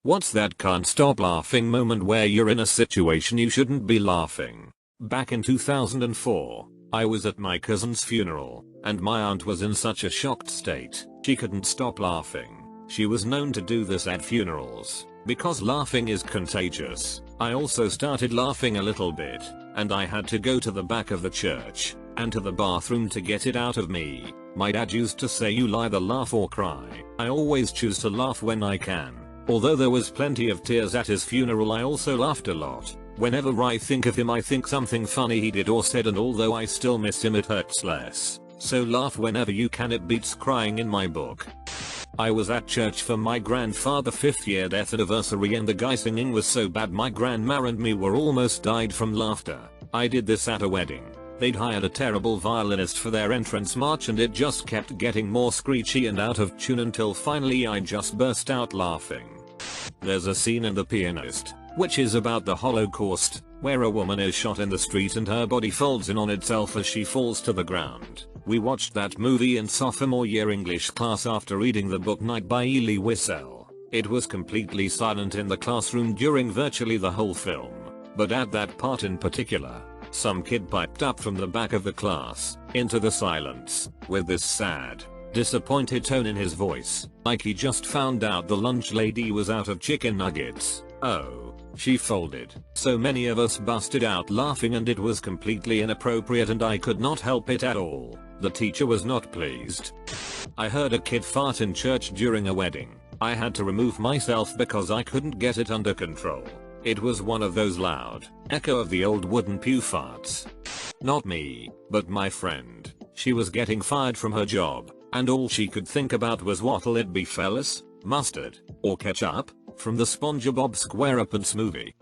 What's that can't stop laughing moment where you're in a situation you shouldn't be laughing? Back in 2004, I was at my cousin's funeral, and my aunt was in such a shocked state, she couldn't stop laughing. She was known to do this at funerals, because laughing is contagious. I also started laughing a little bit, and I had to go to the back of the church, and to the bathroom to get it out of me. My dad used to say you'll either laugh or cry. I always choose to laugh when I can. Although there was plenty of tears at his funeral, I also laughed a lot. Whenever I think of him, I think something funny he did or said, and although I still miss him, it hurts less. So laugh whenever you can, it beats crying in my book. I was at church for my grandfather's 5th year death anniversary, and the guy singing was so bad my grandma and me were almost died from laughter. I did this at a wedding. They'd hired a terrible violinist for their entrance march, and it just kept getting more screechy and out of tune until finally I just burst out laughing. There's a scene in The Pianist, which is about the Holocaust, where a woman is shot in the street and her body folds in on itself as she falls to the ground. We watched that movie in sophomore year English class after reading the book Night by Elie Wiesel. It was completely silent in the classroom during virtually the whole film, but at that part in particular, some kid piped up from the back of the class into the silence with this sad, disappointed tone in his voice, like he just found out the lunch lady was out of chicken nuggets. Oh, she folded. So many of us busted out laughing, and it was completely inappropriate and I could not help it at all. The teacher was not pleased. I heard a kid fart in church during a wedding. I had to remove myself because I couldn't get it under control. It was one of those loud, echo of the old wooden pew farts. Not me, but my friend. She was getting fired from her job, and all she could think about was what'll it be, fellas? Mustard or ketchup? From the SpongeBob SquarePants movie.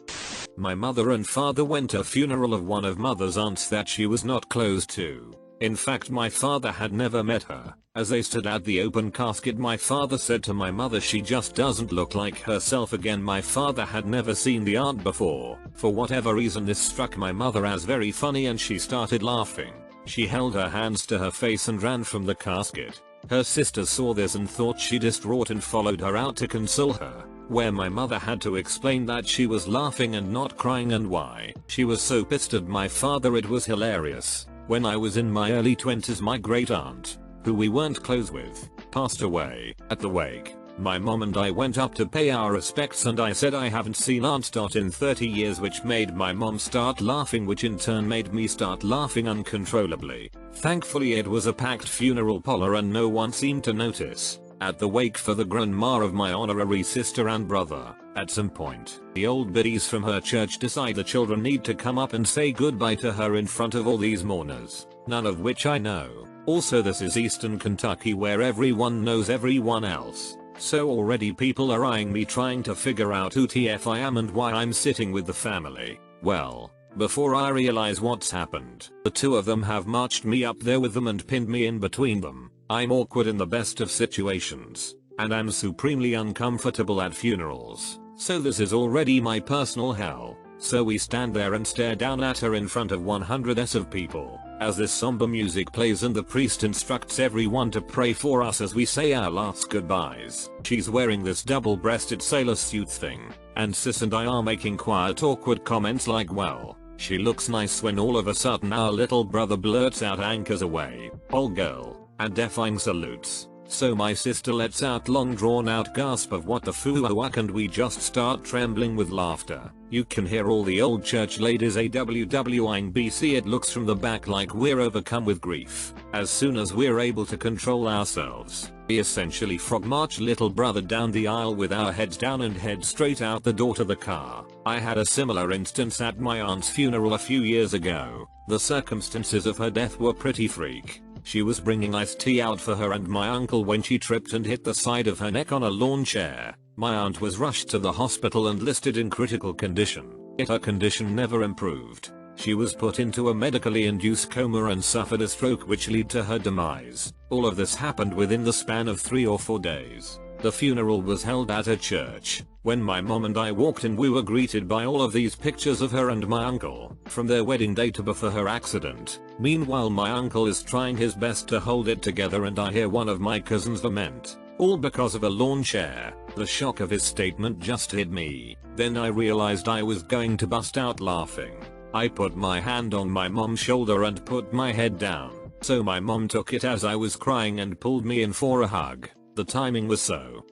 My mother and father went to a funeral of one of mother's aunts that she was not close to. In fact, my father had never met her. As they stood at the open casket, my father said to my mother, she just doesn't look like herself again. My father had never seen the aunt before. For whatever reason, this struck my mother as very funny and she started laughing. She held her hands to her face and ran from the casket. Her sisters saw this and thought she distraught and followed her out to console her, where my mother had to explain that she was laughing and not crying and why. She was so pissed at my father, it was hilarious. When I was in my early 20s, my great aunt, who we weren't close with, passed away. At the wake, my mom and I went up to pay our respects, and I said I haven't seen Aunt Dot in 30 years, which made my mom start laughing, which in turn made me start laughing uncontrollably. Thankfully it was a packed funeral parlor and no one seemed to notice. At the wake for the grandma of my honorary sister and brother, at some point, the old biddies from her church decide the children need to come up and say goodbye to her in front of all these mourners, none of which I know. Also, this is Eastern Kentucky, where everyone knows everyone else. So already people are eyeing me, trying to figure out who TF I am and why I'm sitting with the family. Well, before I realize what's happened, the two of them have marched me up there with them and pinned me in between them. I'm awkward in the best of situations, and I'm supremely uncomfortable at funerals, so this is already my personal hell. So we stand there and stare down at her in front of 100s of people, as this somber music plays and the priest instructs everyone to pray for us as we say our last goodbyes. She's wearing this double-breasted sailor suit thing, and sis and I are making quiet awkward comments like, well, she looks nice, when all of a sudden our little brother blurts out, anchors away, old girl, and defying salutes. So my sister lets out long drawn out gasp of what the foo-whack, and we just start trembling with laughter. You can hear all the old church ladies AWWing BC. It looks from the back like we're overcome with grief. As soon as we're able to control ourselves, we essentially frog march little brother down the aisle with our heads down and head straight out the door to the car. I had a similar instance at my aunt's funeral a few years ago. The circumstances of her death were pretty freak. She was bringing iced tea out for her and my uncle when she tripped and hit the side of her neck on a lawn chair. My aunt was rushed to the hospital and listed in critical condition, yet her condition never improved. She was put into a medically induced coma and suffered a stroke, which led to her demise. All of this happened within the span of 3 or 4 days. The funeral was held at a church. When my mom and I walked in, we were greeted by all of these pictures of her and my uncle, from their wedding day to before her accident. Meanwhile, my uncle is trying his best to hold it together, and I hear one of my cousins lament, All because of a lawn chair. The shock of his statement just hit me. Then I realized I was going to bust out laughing. I put my hand on my mom's shoulder and put my head down. So my mom took it as I was crying and pulled me in for a hug. The timing was so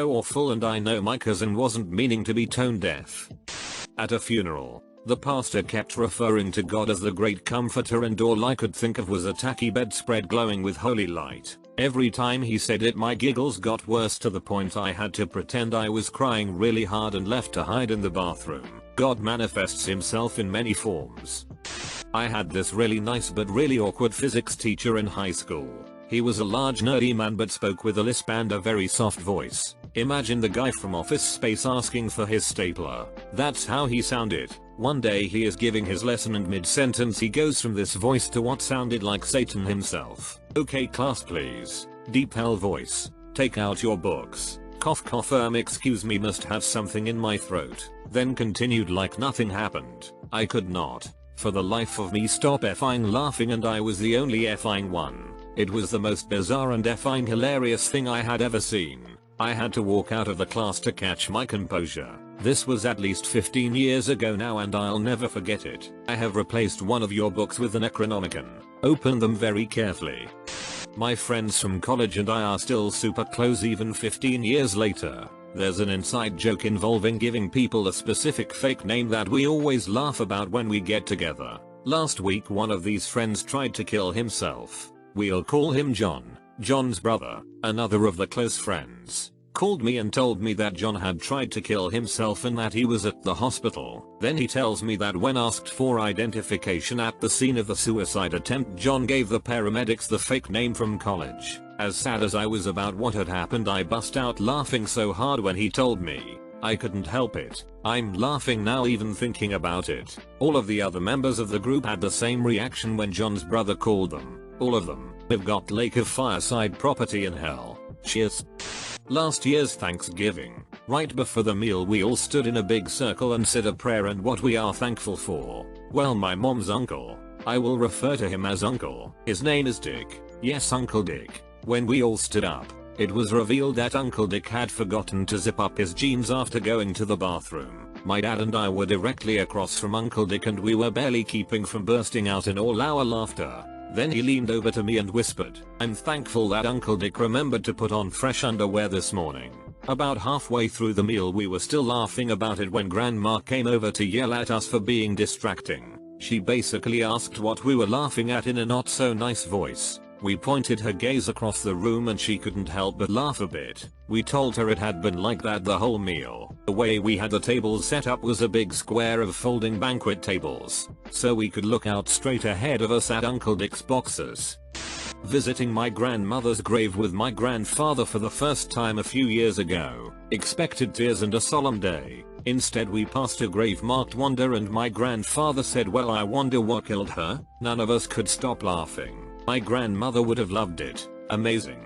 awful, and I know my cousin wasn't meaning to be tone deaf. At a funeral, the pastor kept referring to God as the great comforter, and all I could think of was a tacky bedspread glowing with holy light. Every time he said it, my giggles got worse to the point I had to pretend I was crying really hard and left to hide in the bathroom. God manifests himself in many forms. I had this really nice but really awkward physics teacher in high school. He was a large nerdy man but spoke with a lisp and a very soft voice. Imagine the guy from Office Space asking for his stapler. That's how he sounded. One day he is giving his lesson and mid-sentence he goes from this voice to what sounded like Satan himself. "Okay class please." Deep hell voice. "Take out your books." Cough cough excuse me, must have something in my throat. Then continued like nothing happened. I could not, for the life of me, stop effing laughing, and I was the only effing one. It was the most bizarre and effing hilarious thing I had ever seen. I had to walk out of the class to catch my composure. This was at least 15 years ago now, and I'll never forget it. "I have replaced one of your books with an Necronomicon. Open them very carefully." My friends from college and I are still super close even 15 years later. There's an inside joke involving giving people a specific fake name that we always laugh about when we get together. Last week one of these friends tried to kill himself. We'll call him John. John's brother, another of the close friends, called me and told me that John had tried to kill himself and that he was at the hospital. Then he tells me that when asked for identification at the scene of the suicide attempt, John gave the paramedics the fake name from college. As sad as I was about what had happened, I bust out laughing so hard when he told me. I couldn't help it. I'm laughing now even thinking about it. All of the other members of the group had the same reaction when John's brother called them. All of them. We've got Lake of Fireside property in hell. Cheers. Last year's Thanksgiving, right before the meal, we all stood in a big circle and said a prayer and what we are thankful for. Well, my mom's uncle, I will refer to him as Uncle. His name is Dick. Yes, Uncle Dick. When we all stood up, it was revealed that Uncle Dick had forgotten to zip up his jeans after going to the bathroom. My dad and I were directly across from Uncle Dick and we were barely keeping from bursting out in all our laughter. Then he leaned over to me and whispered, "I'm thankful that Uncle Dick remembered to put on fresh underwear this morning." About halfway through the meal we were still laughing about it when Grandma came over to yell at us for being distracting. She basically asked what we were laughing at in a not so nice voice. We pointed her gaze across the room and she couldn't help but laugh a bit. We told her it had been like that the whole meal. The way we had the tables set up was a big square of folding banquet tables, so we could look out straight ahead of us at Uncle Dick's boxes. Visiting my grandmother's grave with my grandfather for the first time a few years ago. Expected tears and a solemn day. Instead we passed a grave marked wonder and my grandfather said, "Well, I wonder what killed her." None of us could stop laughing. My grandmother would have loved it. Amazing.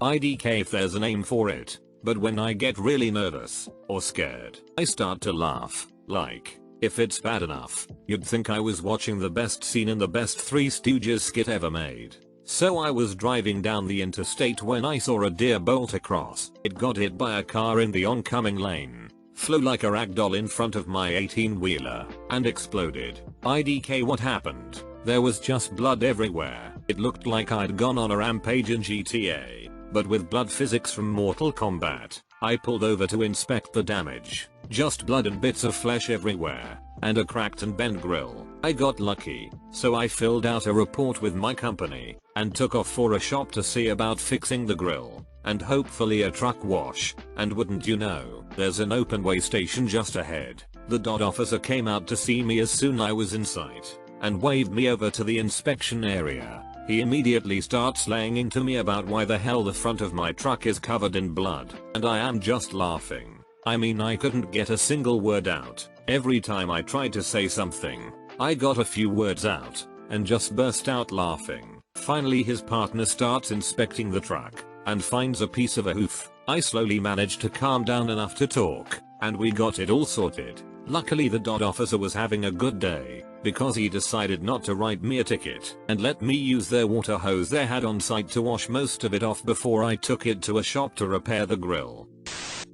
IDK if there's a name for it. But when I get really nervous or scared, I start to laugh. Like, if it's bad enough, you'd think I was watching the best scene in the best Three Stooges skit ever made. So I was driving down the interstate when I saw a deer bolt across. It got hit by a car in the oncoming lane, flew like a ragdoll in front of my 18-wheeler, and exploded. IDK what happened? There was just blood everywhere. It looked like I'd gone on a rampage in GTA, but with blood physics from Mortal Kombat. I pulled over to inspect the damage. Just blood and bits of flesh everywhere, and a cracked and bent grill. I got lucky, so I filled out a report with my company, and took off for a shop to see about fixing the grill, and hopefully a truck wash. And wouldn't you know, there's an open way station just ahead. The DOT officer came out to see me as soon as I was in sight, and waved me over to the inspection area. He immediately starts laying into me about why the hell the front of my truck is covered in blood, and I am just laughing. I mean, I couldn't get a single word out. Every time I tried to say something, I got a few words out, and just burst out laughing. Finally his partner starts inspecting the truck, and finds a piece of a hoof. I slowly managed to calm down enough to talk, and we got it all sorted. Luckily the dot officer was having a good day, because he decided not to write me a ticket and let me use their water hose they had on site to wash most of it off before I took it to a shop to repair the grill.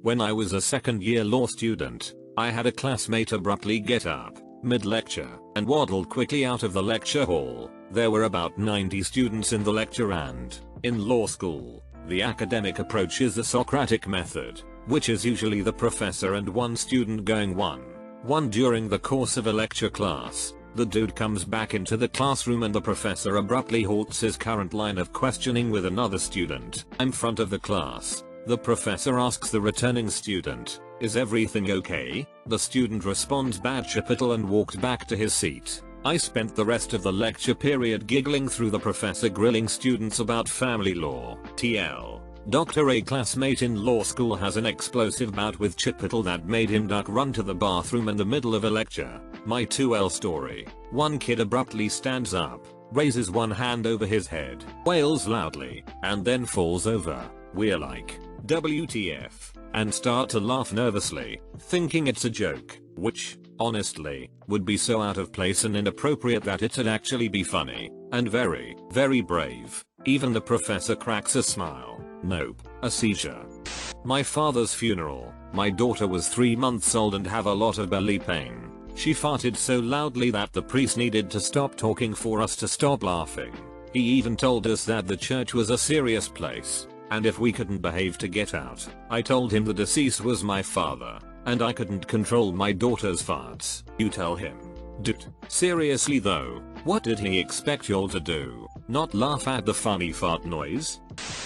When I was a second year law student, I had a classmate abruptly get up mid-lecture and waddled quickly out of the lecture hall. There were about 90 students in the lecture, and in law school, the academic approach is the Socratic method, which is usually the professor and one student going one during the course of a lecture class. The dude comes back into the classroom and the professor abruptly halts his current line of questioning with another student. In front of the class, the professor asks the returning student, "Is everything okay?" The student responds, "Bad Chipital," and walked back to his seat. I spent the rest of the lecture period giggling through the professor grilling students about family law. TL. Dr. A classmate in law school has an explosive bout with Chipital that made him duck run to the bathroom in the middle of a lecture. My 2L story. One kid abruptly stands up, raises one hand over his head, wails loudly, and then falls over. We're like, WTF, and start to laugh nervously, thinking it's a joke, which, honestly, would be so out of place and inappropriate that it'd actually be funny, and very, very brave. Even the professor cracks a smile. Nope, a seizure. My father's funeral. My daughter was 3 months old and have a lot of belly pain. She farted so loudly that the priest needed to stop talking for us to stop laughing. He even told us that the church was a serious place, and if we couldn't behave to get out. I told him the deceased was my father, and I couldn't control my daughter's farts. You tell him. Dude, seriously though, what did he expect y'all to do? Not laugh at the funny fart noise?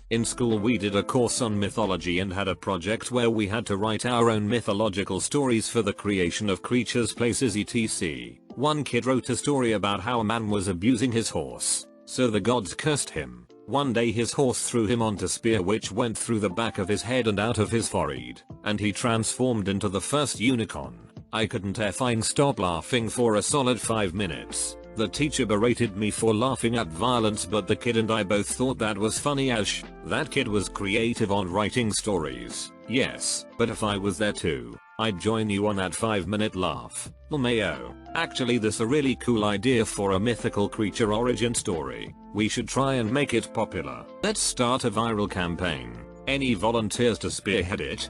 In school we did a course on mythology and had a project where we had to write our own mythological stories for the creation of creatures, places, etc. One kid wrote a story about how a man was abusing his horse, so the gods cursed him. One day his horse threw him onto a spear which went through the back of his head and out of his forehead, and he transformed into the first unicorn. I couldn't effing stop laughing for a solid 5 minutes. The teacher berated me for laughing at violence, but the kid and I both thought that was funny as sh. That kid was creative on writing stories. Yes, but if I was there too, I'd join you on that 5-minute laugh. Mayo. Actually, this a really cool idea for a mythical creature origin story. We should try and make it popular. Let's start a viral campaign. Any volunteers to spearhead it?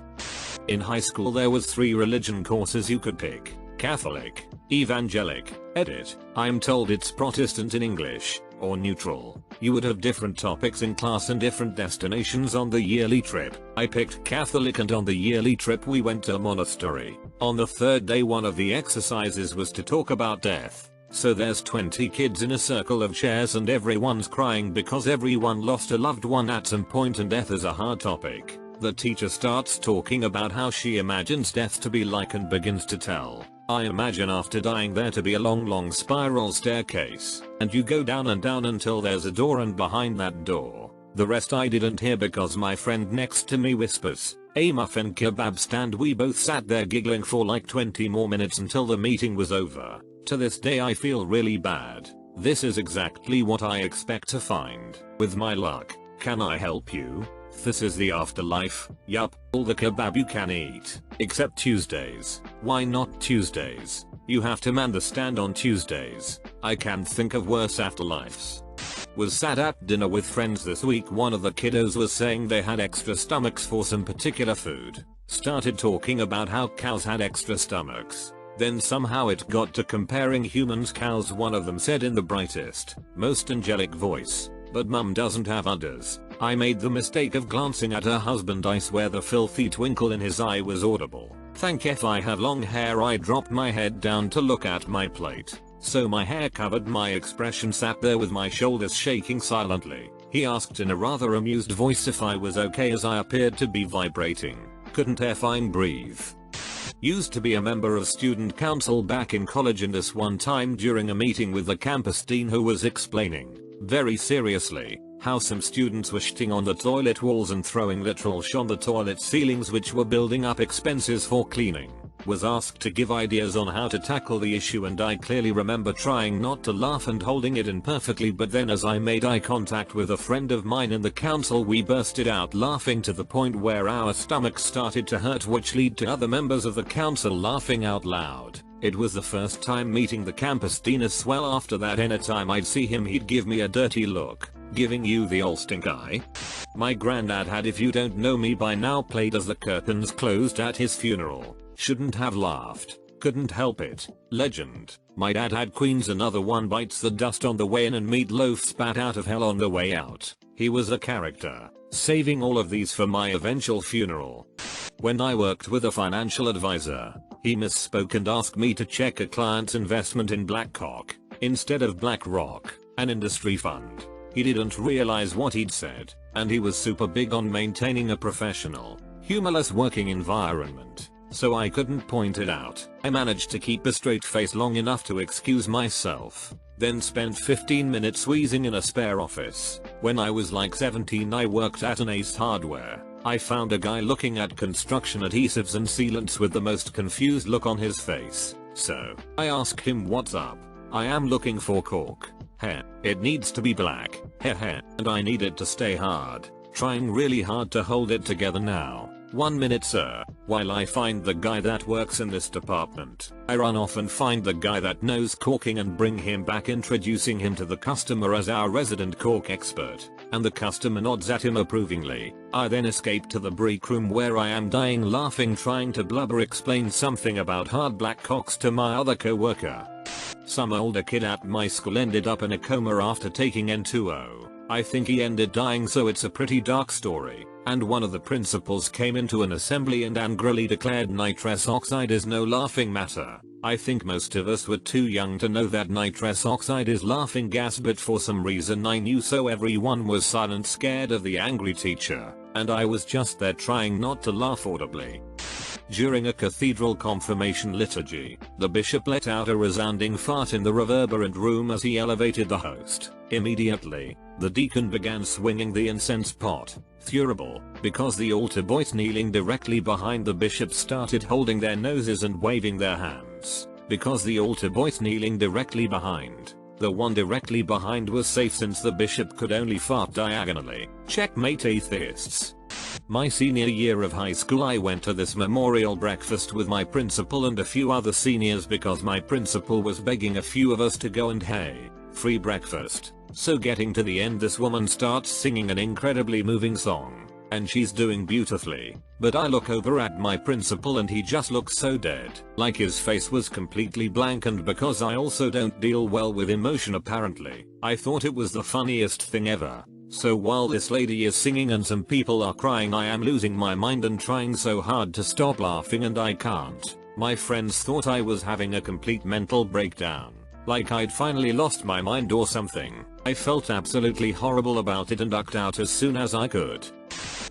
In high school there was 3 religion courses you could pick. Catholic, Evangelic, Edit. I'm told it's Protestant in English, or neutral. You would have different topics in class and different destinations on the yearly trip. I picked Catholic, and on the yearly trip we went to a monastery. On the 3rd day one of the exercises was to talk about death. So there's 20 kids in a circle of chairs and everyone's crying because everyone lost a loved one at some point and death is a hard topic. The teacher starts talking about how she imagines death to be like and begins to tell. I imagine after dying there to be a long spiral staircase, and you go down and down until there's a door, and behind that door. The rest I didn't hear because my friend next to me whispers, "A muffin kebab stand." We both sat there giggling for like 20 more minutes until the meeting was over. To this day I feel really bad. This is exactly what I expect to find. With my luck, can I help you? This is the afterlife. Yup, all the kebab you can eat. Except Tuesdays. Why not Tuesdays? You have to man the stand on Tuesdays. I can't think of worse afterlives. Was sat at dinner with friends this week. One of the kiddos was saying they had extra stomachs for some particular food. Started talking about how cows had extra stomachs. Then somehow it got to comparing humans cows. One of them said in the brightest, most angelic voice, "But mum doesn't have udders." I made the mistake of glancing at her husband. I swear the filthy twinkle in his eye was audible. Thank F I have long hair. I dropped my head down to look at my plate, so my hair covered my expression. Sat there with my shoulders shaking silently. He asked in a rather amused voice if I was okay as I appeared to be vibrating. Couldn't effing breathe. Used to be a member of student council back in college, and this one time during a meeting with the campus dean who was explaining, very seriously, how some students were shitting on the toilet walls and throwing literal sh on the toilet ceilings, which were building up expenses for cleaning. Was asked to give ideas on how to tackle the issue, and I clearly remember trying not to laugh and holding it in perfectly, but then as I made eye contact with a friend of mine in the council, we bursted out laughing to the point where our stomachs started to hurt, which led to other members of the council laughing out loud. It was the first time meeting the campus dean as well. After that, anytime I'd see him he'd give me a dirty look, giving you the old stink eye. My granddad had, if you don't know me by now, played as the curtains closed at his funeral. Shouldn't have laughed. Couldn't help it. Legend. My dad had Queen's Another One Bites the Dust on the way in and Meatloaf Spat Out of Hell on the way out. He was a character. Saving all of these for my eventual funeral. When I worked with a financial advisor, he misspoke and asked me to check a client's investment in Blackcock instead of BlackRock, an industry fund. He didn't realize what he'd said, and he was super big on maintaining a professional, humorless working environment, so I couldn't point it out. I managed to keep a straight face long enough to excuse myself, then spent 15 minutes wheezing in a spare office. When I was like 17, I worked at an Ace Hardware. I found a guy looking at construction adhesives and sealants with the most confused look on his face. So I asked him, "What's up? I am looking for cork. Heh. It needs to be black. Heh. And I need it to stay hard. Trying really hard to hold it together now. 1 minute, sir, while I find the guy that works in this department." I run off and find the guy that knows corking and bring him back, introducing him to the customer as our resident cork expert, and the customer nods at him approvingly. I then escape to the break room where I am dying laughing, trying to blubber explain something about hard black cocks to my other co-worker. Some older kid at my school ended up in a coma after taking N2O. I think he ended dying, so it's a pretty dark story. And one of the principals came into an assembly and angrily declared nitrous oxide is no laughing matter. I think most of us were too young to know that nitrous oxide is laughing gas, but for some reason I knew, so everyone was silent, scared of the angry teacher, and I was just there trying not to laugh audibly. During a cathedral confirmation liturgy, the bishop let out a resounding fart in the reverberant room as he elevated the host. Immediately, the deacon began swinging the incense pot, furious because the altar boys kneeling directly behind the bishop started holding their noses and waving their hands. Because the altar boys kneeling directly behind, the one directly behind was safe since the bishop could only fart diagonally. Checkmate, atheists. My senior year of high school, I went to this memorial breakfast with my principal and a few other seniors because my principal was begging a few of us to go, and hey, free breakfast. So getting to the end, this woman starts singing an incredibly moving song, and she's doing beautifully, but I look over at my principal and he just looks so dead, like his face was completely blank, and because I also don't deal well with emotion apparently, I thought it was the funniest thing ever. So while this lady is singing and some people are crying, I am losing my mind and trying so hard to stop laughing, and I can't. My friends thought I was having a complete mental breakdown, like I'd finally lost my mind or something. I felt absolutely horrible about it and ducked out as soon as I could.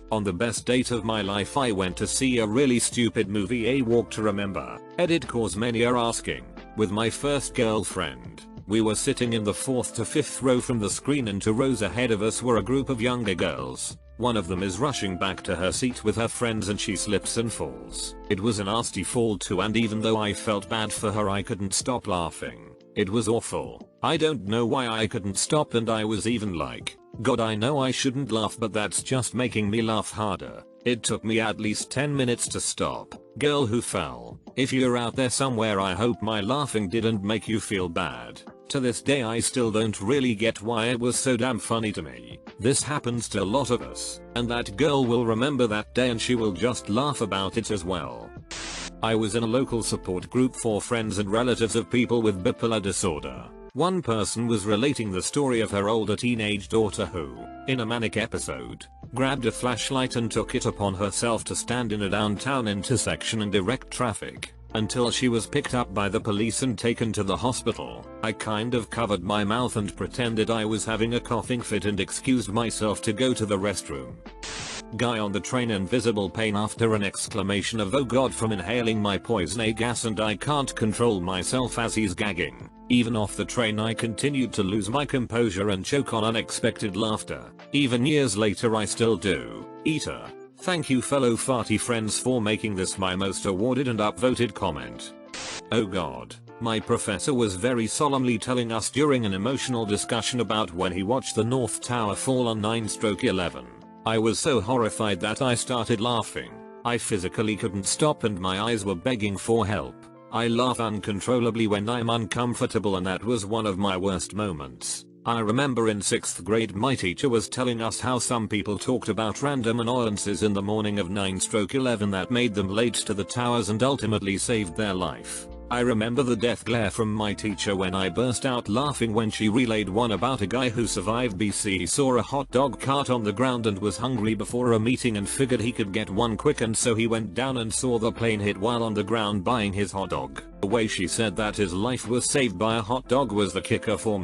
On the best date of my life, I went to see a really stupid movie, A Walk to Remember. Edit, cause many are asking. With my first girlfriend. We were sitting in the 4th to 5th row from the screen, and 2 rows ahead of us were a group of younger girls. One of them is rushing back to her seat with her friends and she slips and falls. It was a nasty fall too, and even though I felt bad for her, I couldn't stop laughing. It was awful. I don't know why I couldn't stop, and I was even like, God, I know I shouldn't laugh, but that's just making me laugh harder. It took me at least 10 minutes to stop. Girl who fell, if you're out there somewhere, I hope my laughing didn't make you feel bad. To this day I still don't really get why it was so damn funny to me. This happens to a lot of us, and that girl will remember that day and she will just laugh about it as well. I was in a local support group for friends and relatives of people with bipolar disorder. One person was relating the story of her older teenage daughter who, in a manic episode, grabbed a flashlight and took it upon herself to stand in a downtown intersection and direct traffic until she was picked up by the police and taken to the hospital. I kind of covered my mouth and pretended I was having a coughing fit and excused myself to go to the restroom. Guy on the train in visible pain after an exclamation of "oh god" from inhaling my poison gas, and I can't control myself as he's gagging. Even off the train I continued to lose my composure and choke on unexpected laughter. Even years later I still do. Eater. Thank you fellow farty friends for making this my most awarded and upvoted comment. Oh god, my professor was very solemnly telling us during an emotional discussion about when he watched the North Tower fall on 9/11. I was so horrified that I started laughing. I physically couldn't stop and my eyes were begging for help. I laugh uncontrollably when I'm uncomfortable and that was one of my worst moments. I remember in 6th grade my teacher was telling us how some people talked about random annoyances in the morning of 9/11 that made them late to the towers and ultimately saved their life. I remember the death glare from my teacher when I burst out laughing when she relayed one about a guy who survived BC. He saw a hot dog cart on the ground and was hungry before a meeting and figured he could get one quick, and so he went down and saw the plane hit while on the ground buying his hot dog. The way she said that his life was saved by a hot dog was the kicker for me.